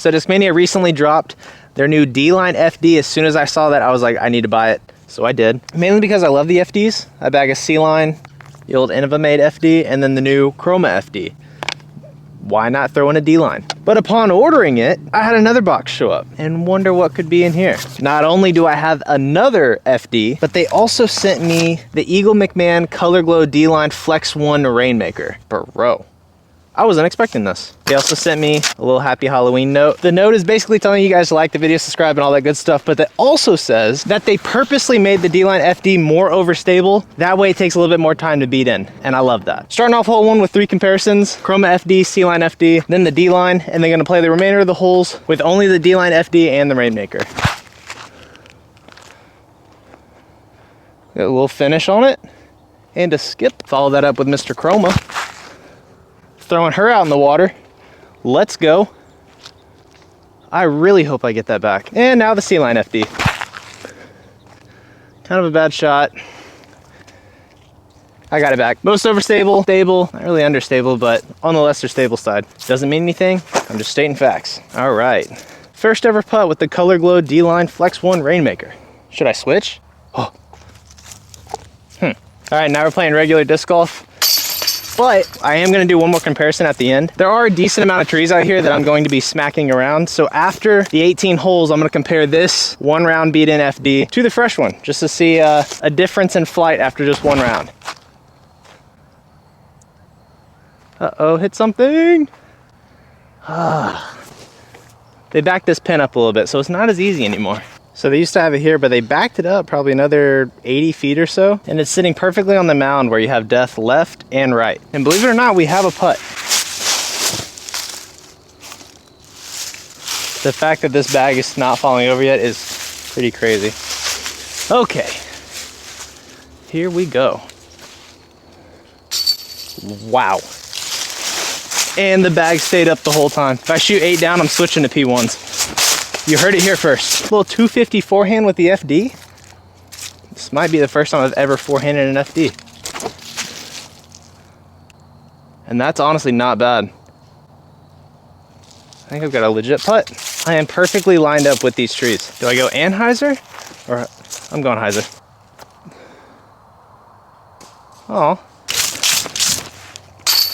So Discmania recently dropped their new D-Line FD. As soon as I saw that, I was like, I need to buy it. So I did. Mainly because I love the FDs. I bag a C-Line, the old Innovamade FD, and then the new Chroma FD. Why not throw in a D-Line? But upon ordering it, I had another box show up and wonder what could be in here. Not only do I have another FD, but they also sent me the Eagle McMahon Color Glow D-Line Flex 1 Rainmaker. Bro, I wasn't expecting this. They also sent me a little happy Halloween note. The note is basically telling you guys to like the video, subscribe, and all that good stuff, but that also says that they purposely made the D-Line FD more overstable. That way it takes a little bit more time to beat in, and I love that. Starting off hole 1 with 3 comparisons, Chroma FD, C-Line FD, then the D-Line, and they're gonna play the remainder of the holes with only the D-Line FD and the Rainmaker. Got a little finish on it, and a skip. Follow that up with Mr. Chroma. Throwing her out in the water. Let's go. I really hope I get that back. And now the C-Line FD. Kind of a bad shot. I got it back. Most overstable, stable, not really understable, but on the lesser stable side. Doesn't mean anything, I'm just stating facts. All right. First ever putt with the Color Glow D-Line Flex 1 Rainmaker. Should I switch? Oh. All right, now we're playing regular disc golf. But I am going to do one more comparison at the end. There are a decent amount of trees out here that I'm going to be smacking around. So after the 18 holes, I'm going to compare this 1 round beat in FD to the fresh one, just to see a difference in flight after just 1 round. Uh-oh, hit something. They backed this pin up a little bit, so it's not as easy anymore. So they used to have it here, but they backed it up probably another 80 feet or so. And it's sitting perfectly on the mound where you have death left and right. And believe it or not, we have a putt. The fact that this bag is not falling over yet is pretty crazy. Okay, here we go. Wow. And the bag stayed up the whole time. If I shoot 8 down, I'm switching to P1s. You heard it here first. Little 250 forehand with the FD. This might be the first time I've ever forehanded an FD. And that's honestly not bad. I think I've got a legit putt. I am perfectly lined up with these trees. Do I go Anheuser? Or I'm going Heiser. Oh.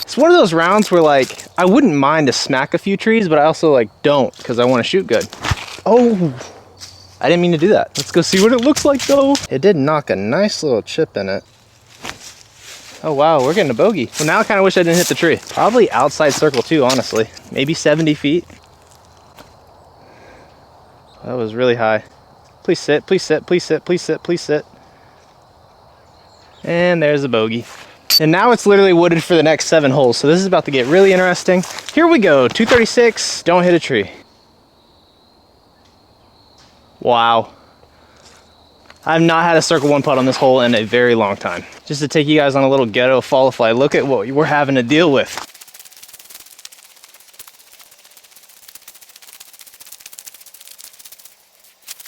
It's one of those rounds where like, I wouldn't mind to smack a few trees, but I also like don't because I want to shoot good. Oh, I didn't mean to do that. Let's go see what it looks like though. It did knock a nice little chip in it. Oh wow, we're getting a bogey. Well, now I kind of wish I didn't hit the tree. Probably outside circle too, honestly. Maybe 70 feet. That was really high. Please sit, please sit, please sit, please sit, please sit. And there's a bogey. And now it's literally wooded for the next 7 holes. So this is about to get really interesting. Here we go, 236, don't hit a tree. Wow. I've not had a circle 1 putt on this hole in a very long time. Just to take you guys on a little ghetto fall fly, look at what we're having to deal with.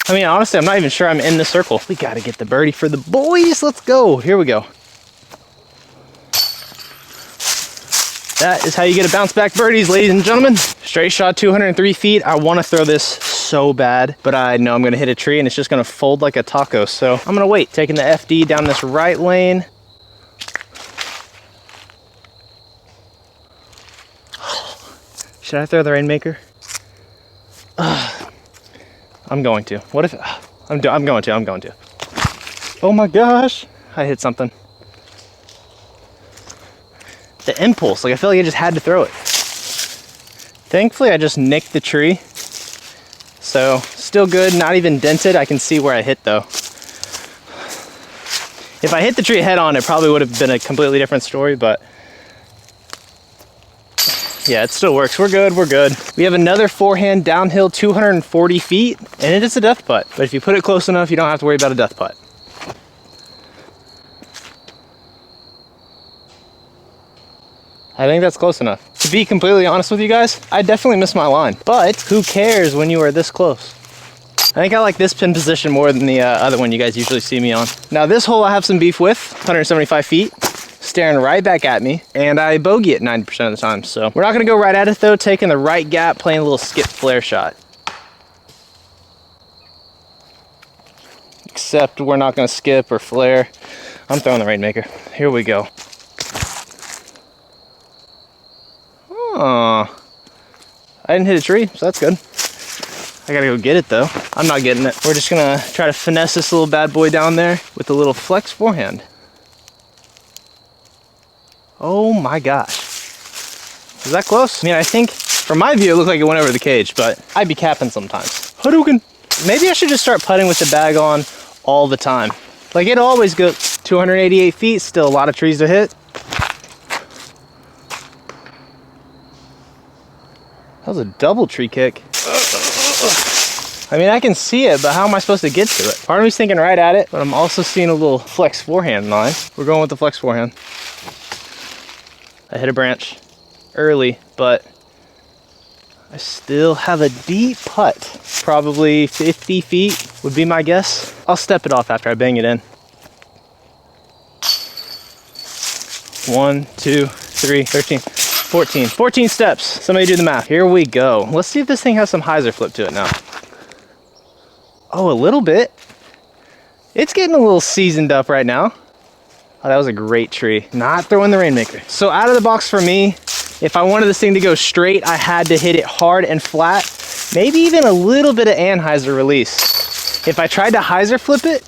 I mean, honestly, I'm not even sure I'm in the circle. We gotta get the birdie for the boys. Let's go. Here we go. That is how you get a bounce back birdies, ladies and gentlemen. Straight shot, 203 feet. I want to throw this so bad, but I know I'm going to hit a tree and it's just going to fold like a taco. So I'm going to wait. Taking the FD down this right lane. Should I throw the Rainmaker? I'm going to. What if... I'm going to. Oh my gosh. I hit something. The impulse, like I feel like I just had to throw it. Thankfully I just nicked the tree, so still good, not even dented. I can see where I hit though. If I hit the tree head on, it probably would have been a completely different story, but yeah, it still works. We're good, we're good. We have another forehand downhill 240 feet, and it is a death putt, but if you put it close enough, you don't have to worry about a death putt. I think that's close enough. To be completely honest with you guys, I definitely missed my line, but who cares when you are this close? I think I like this pin position more than the other one you guys usually see me on. Now this hole I have some beef with, 175 feet. staring right back at me, and I bogey it 90% of the time. So we're not gonna go right at it though, taking the right gap, playing a little skip flare shot. Except we're not gonna skip or flare. I'm throwing the Rainmaker. Here we go. Oh, I didn't hit a tree, so that's good. I gotta go get it though. I'm not getting it. We're just gonna try to finesse this little bad boy down there with a little flex forehand. Oh my gosh. Is that close? I mean, I think from my view, it looked like it went over the cage, but I'd be capping sometimes. Hadouken. Maybe I should just start putting with the bag on all the time. Like it always goes 288 feet, still a lot of trees to hit. That was a double tree kick. I mean, I can see it, but how am I supposed to get to it? Part of me's thinking right at it, but I'm also seeing a little flex forehand line. We're going with the flex forehand. I hit a branch early, but I still have a deep putt. Probably 50 feet would be my guess. I'll step it off after I bang it in. 1, 2, 3, 13, 14. 14 steps. Somebody do the math. Here we go. Let's see if this thing has some hyzer flip to it now. Oh, a little bit. It's getting a little seasoned up right now. Oh, that was a great tree. Not throwing the Rainmaker. So out of the box for me, if I wanted this thing to go straight, I had to hit it hard and flat. Maybe even a little bit of anhyzer release. If I tried to hyzer flip it,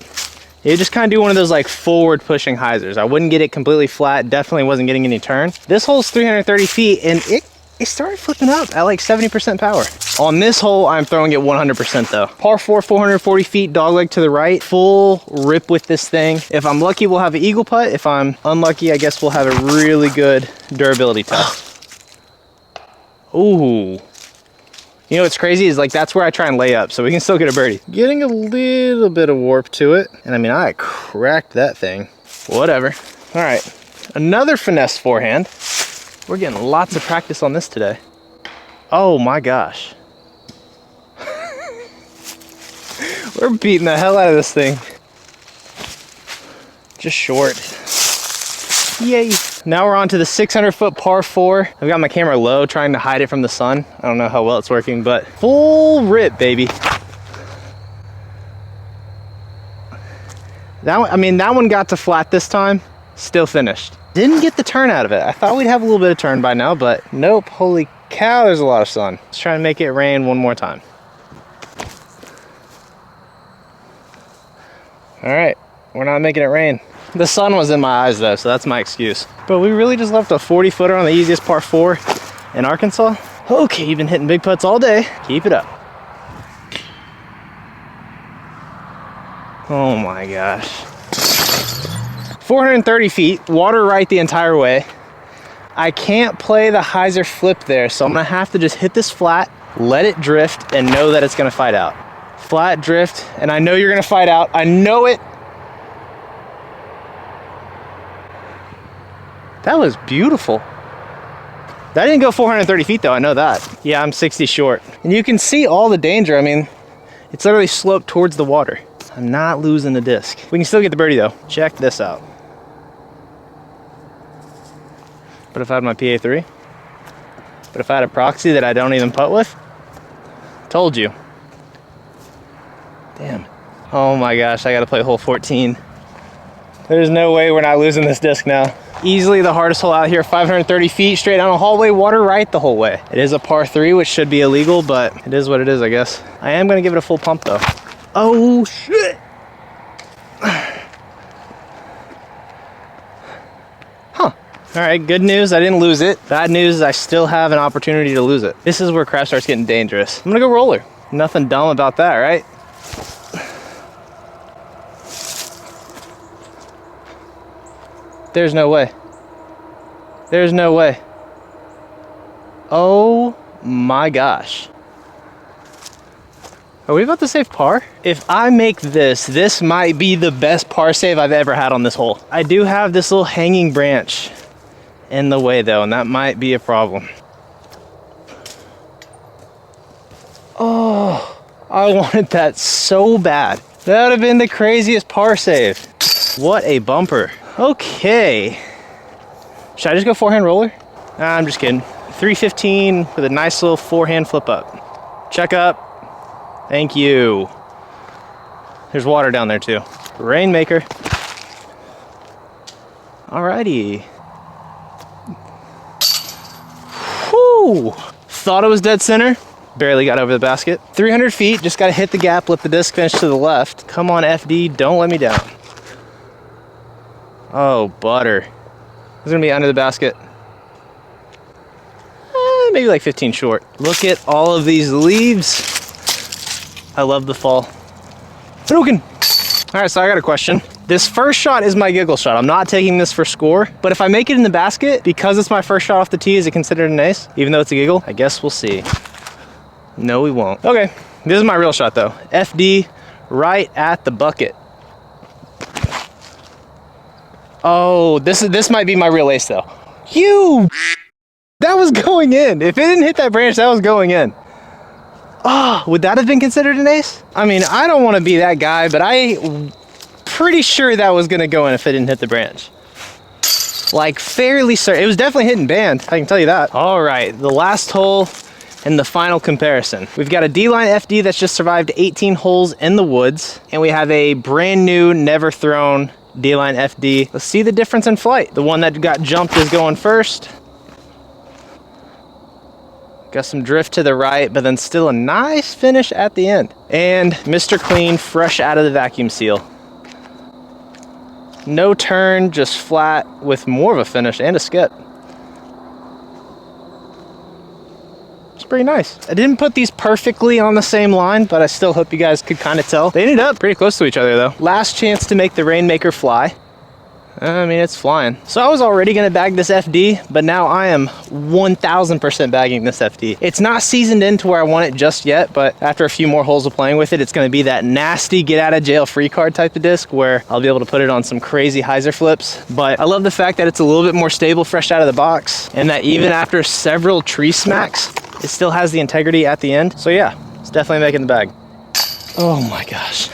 it just kind of do one of those like forward pushing hyzers. I wouldn't get it completely flat. Definitely wasn't getting any turn. This hole's 330 feet and it started flipping up at like 70% power. On this hole, I'm throwing it 100% though. Par 4, 440 feet, dogleg to the right. Full rip with this thing. If I'm lucky, we'll have an eagle putt. If I'm unlucky, I guess we'll have a really good durability test. Ooh. You know what's crazy is like that's where I try and lay up, so we can still get a birdie. Getting a little bit of warp to it. And I mean, I cracked that thing. Whatever. All right, another finesse forehand. We're getting lots of practice on this today. Oh my gosh. We're beating the hell out of this thing. Just short. Yay. Now we're on to the 600-foot par 4. I've got my camera low, trying to hide it from the sun. I don't know how well it's working, but full rip, baby. That one got to flat this time. Still finished. Didn't get the turn out of it. I thought we'd have a little bit of turn by now, but nope. Holy cow, there's a lot of sun. Let's try and make it rain one more time. All right, we're not making it rain. The sun was in my eyes though, so that's my excuse. But we really just left a 40-footer on the easiest par 4 in Arkansas. Okay, you've been hitting big putts all day. Keep it up. Oh my gosh. 430 feet, water right the entire way. I can't play the hyzer flip there, so I'm gonna have to just hit this flat, let it drift, and know that it's gonna fight out. Flat drift, and I know you're gonna fight out. I know it. That was beautiful. That didn't go 430 feet though, I know that. Yeah, I'm 60 short. And you can see all the danger. I mean, it's literally sloped towards the water. I'm not losing the disc. We can still get the birdie though. Check this out. But if I had my PA3, but if I had a proxy that I don't even putt with, told you. Damn. Oh my gosh, I gotta play hole 14. There's no way we're not losing this disc now. Easily the hardest hole out here, 530 feet straight down a hallway, water right the whole way. It is a par 3, which should be illegal, but it is what it is, I guess. I am gonna give it a full pump though. Oh shit! Huh. All right, good news, I didn't lose it. Bad news is I still have an opportunity to lose it. This is where crap starts getting dangerous. I'm gonna go roller. Nothing dumb about that, right? There's no way. There's no way. Oh my gosh. Are we about to save par? If I make this, this might be the best par save I've ever had on this hole. I do have this little hanging branch in the way though, and that might be a problem. Oh, I wanted that so bad. That would have been the craziest par save. What a bumper. Okay. Should I just go forehand roller? Nah, I'm just kidding. 315 with a nice little forehand flip up. Check up. Thank you. There's water down there too. Rainmaker. Alrighty. Whew. Thought it was dead center. Barely got over the basket. 300 feet, just gotta hit the gap, let the disc finish to the left. Come on, FD, don't let me down. Oh, butter. It's gonna be under the basket. Maybe like 15 short. Look at all of these leaves. I love the fall. Hadouken! All right, so I got a question. This first shot is my giggle shot. I'm not taking this for score, but if I make it in the basket, because it's my first shot off the tee, is it considered an ace? Even though it's a giggle? I guess we'll see. No, we won't. Okay, this is my real shot though. FD right at the bucket. Oh, this might be my real ace though. That was going in. If it didn't hit that branch, that was going in. Oh, would that have been considered an ace? I mean, I don't want to be that guy, but I'm pretty sure that was gonna go in if it didn't hit the branch. Like fairly certain. It was definitely hitting band, I can tell you that. All right, the last hole and the final comparison. We've got a D-line FD that's just survived 18 holes in the woods, and we have a brand new, never thrown D-line FD. Let's see the difference in flight. The one that got jumped is going first. Got some drift to the right, but then still a nice finish at the end. And Mr. Clean, fresh out of the vacuum seal. No turn, just flat with more of a finish and a skip. It's pretty nice. I didn't put these perfectly on the same line, but I still hope you guys could kind of tell. They ended up pretty close to each other though. Last chance to make the Rainmaker fly. I mean, it's flying. So I was already gonna bag this FD, but now I am 1000% bagging this FD. It's not seasoned into where I want it just yet, but after a few more holes of playing with it, it's gonna be that nasty get out of jail free card type of disc where I'll be able to put it on some crazy hyzer flips. But I love the fact that it's a little bit more stable fresh out of the box, and that even after several tree smacks, it still has the integrity at the end. So yeah, it's definitely making the bag. Oh my gosh.